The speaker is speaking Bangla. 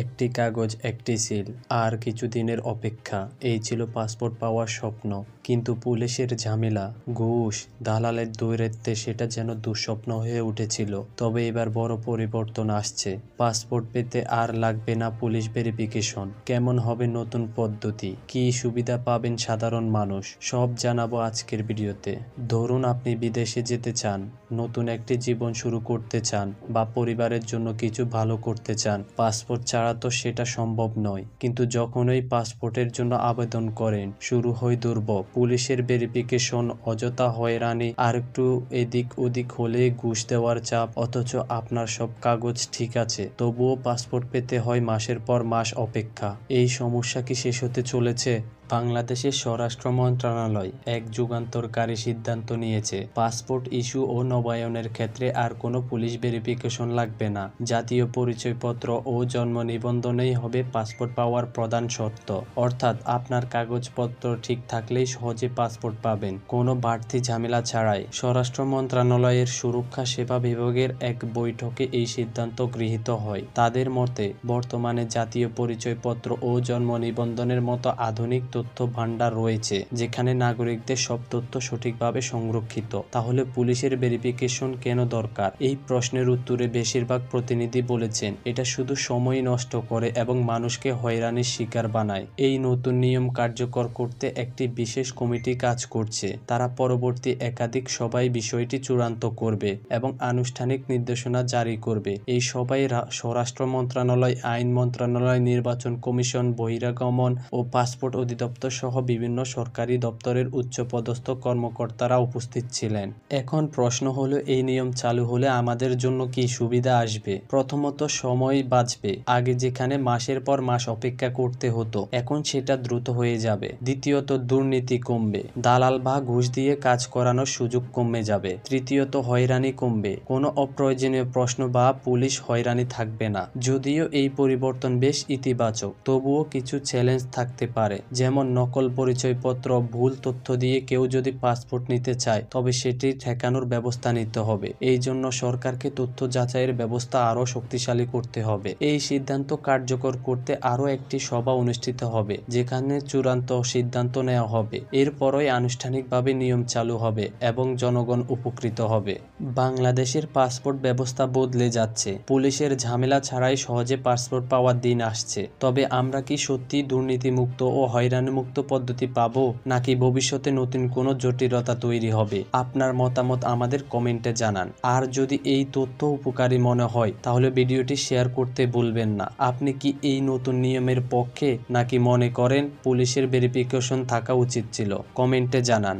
একটি কাগজ, একটি সিল, আর কিছুদিনের অপেক্ষা। এই ছিল পাসপোর্ট পাওয়ার স্বপ্ন। কিন্তু পুলিশের ঝামেলা, ঘুষ, দালালের দৌরাত্ম্যে সেটা যেন দুঃস্বপ্ন হয়ে উঠেছিল। তবে এবার বড় পরিবর্তন আসছে। পাসপোর্ট পেতে আর লাগবে না পুলিশ ভেরিফিকেশন। কেমন হবে নতুন পদ্ধতি, কী সুবিধা পাবেন সাধারণ মানুষ, সব জানাবো আজকের ভিডিওতে। ধরুন আপনি বিদেশে যেতে চান, নতুন একটি জীবন শুরু করতে চান, বা পরিবারের জন্য কিছু ভালো করতে চান। পাসপোর্ট ছাড়া তো সেটা সম্ভব নয়। কিন্তু যখনই পাসপোর্টের জন্য আবেদন করেন, শুরু হয় দুর্ভোগ। পুলিশের ভেরিফিকেশন, অযথা হয়রানি, আর একটু এদিক ওদিক হলে ঘুষ দেওয়ার চাপ। অথচ আপনার সব কাগজ ঠিক আছে, তবুও পাসপোর্ট পেতে হয় মাসের পর মাস অপেক্ষা। এই সমস্যা কি শেষ হতে চলেছে? বাংলাদেশের স্বরাষ্ট্র মন্ত্রণালয় এক যুগান্তকারী সিদ্ধান্ত নিয়েছে। পাসপোর্ট ইস্যু ও নবায়নের ক্ষেত্রে আর কোনো পুলিশ ভেরিফিকেশন লাগবে না। জাতীয় পরিচয়পত্র ও জন্ম নিবন্ধনেই হবে পাসপোর্ট পাওয়ার প্রধান শর্ত। অর্থাৎ আপনার কাগজপত্র ঠিক থাকলেই সহজে পাসপোর্ট পাবেন, কোনো বাড়তি ঝামেলা ছাড়াই। স্বরাষ্ট্র মন্ত্রণালয়ের সুরক্ষা সেবা বিভাগের এক বৈঠকে এই সিদ্ধান্ত গৃহীত হয়। তাদের মতে, বর্তমানে জাতীয় পরিচয়পত্র ও জন্ম নিবন্ধনের মতো আধুনিক তথ্য ভান্ডার রয়েছে, যেখানে নাগরিকদের সব তথ্য সঠিকভাবে সংরক্ষিত। তাহলে পুলিশের ভেরিফিকেশন কেন দরকার? এই প্রশ্নের উত্তরে বেশিরভাগ প্রতিনিধি বলেছেন, এটা শুধু সময় নষ্ট করে এবং মানুষকে হয়রানির শিকার বানায়। এই নতুন নিয়ম কার্যকর করতে একটি বিশেষ কমিটি কাজ করছে। তারা পরবর্তী একাধিক সভায় বিষয়টি চূড়ান্ত করবে এবং আনুষ্ঠানিক নির্দেশনা জারি করবে। এই সভায় স্বরাষ্ট্র মন্ত্রণালয়, আইন মন্ত্রণালয়, নির্বাচন কমিশন, বহিরাগমন ও পাসপোর্ট অধিদপ্তর সহ বিভিন্ন সরকারি দপ্তরের উচ্চপদস্থ কর্মকর্তারা উপস্থিত ছিলেন। এখন প্রশ্ন হলো, এই নিয়ম চালু হলে আমাদের জন্য কি সুবিধা আসবে? প্রথমত, সময় বাঁচবে। আগে যেখানে মাসের পর মাস অপেক্ষা করতে হতো, এখন সেটা দ্রুত হয়ে যাবে। দ্বিতীয়ত, দুর্নীতি কমবে। দালাল বা ঘুষ দিয়ে কাজ করানোর সুযোগ কমে যাবে। তৃতীয়ত, হয়রানি কমবে। কোনো অপ্রয়োজনীয় প্রশ্ন বা পুলিশ হয়রানি থাকবে না। যদিও এই পরিবর্তন বেশ ইতিবাচক, তবুও কিছু চ্যালেঞ্জ থাকতে পারে। যেমন নকল পরিচয়পত্র, ভুল তথ্য দিয়ে কেউ যদি পাসপোর্ট নিতে চায়, তবে সেটি ঠেকানোর ব্যবস্থা নিতে হবে। এই জন্য সরকারকে তথ্য যাচাইয়ের ব্যবস্থা আরও শক্তিশালী করতে হবে। এই সিদ্ধান্ত কার্যকর করতে আরও একটি সভা অনুষ্ঠিত হবে, যেখানে চূড়ান্ত সিদ্ধান্ত নেওয়া হবে। এরপরই আনুষ্ঠানিকভাবে নিয়ম চালু হবে এবং জনগণ উপকৃত হবে। বাংলাদেশের পাসপোর্ট ব্যবস্থা বদলে যাচ্ছে। পুলিশের ঝামেলা ছাড়াই সহজে পাসপোর্ট পাওয়ার দিন আসছে। তবে আমরা কি সত্যি দুর্নীতিমুক্ত ও হয়রানিমুক্ত পদ্ধতি পাবো, নাকি ভবিষ্যতে নতুন কোনো জটিলতা তৈরি হবে? আপনার মতামত আমাদের কমেন্টে জানান। আর যদি এই তথ্য উপকারী মনে হয়, তাহলে ভিডিওটি শেয়ার করতে ভুলবেন না। আপনি কি এই নতুন নিয়মের পক্ষে, নাকি মনে করেন পুলিশের ভেরিফিকেশন থাকা উচিত ছিল? কমেন্টে জানান।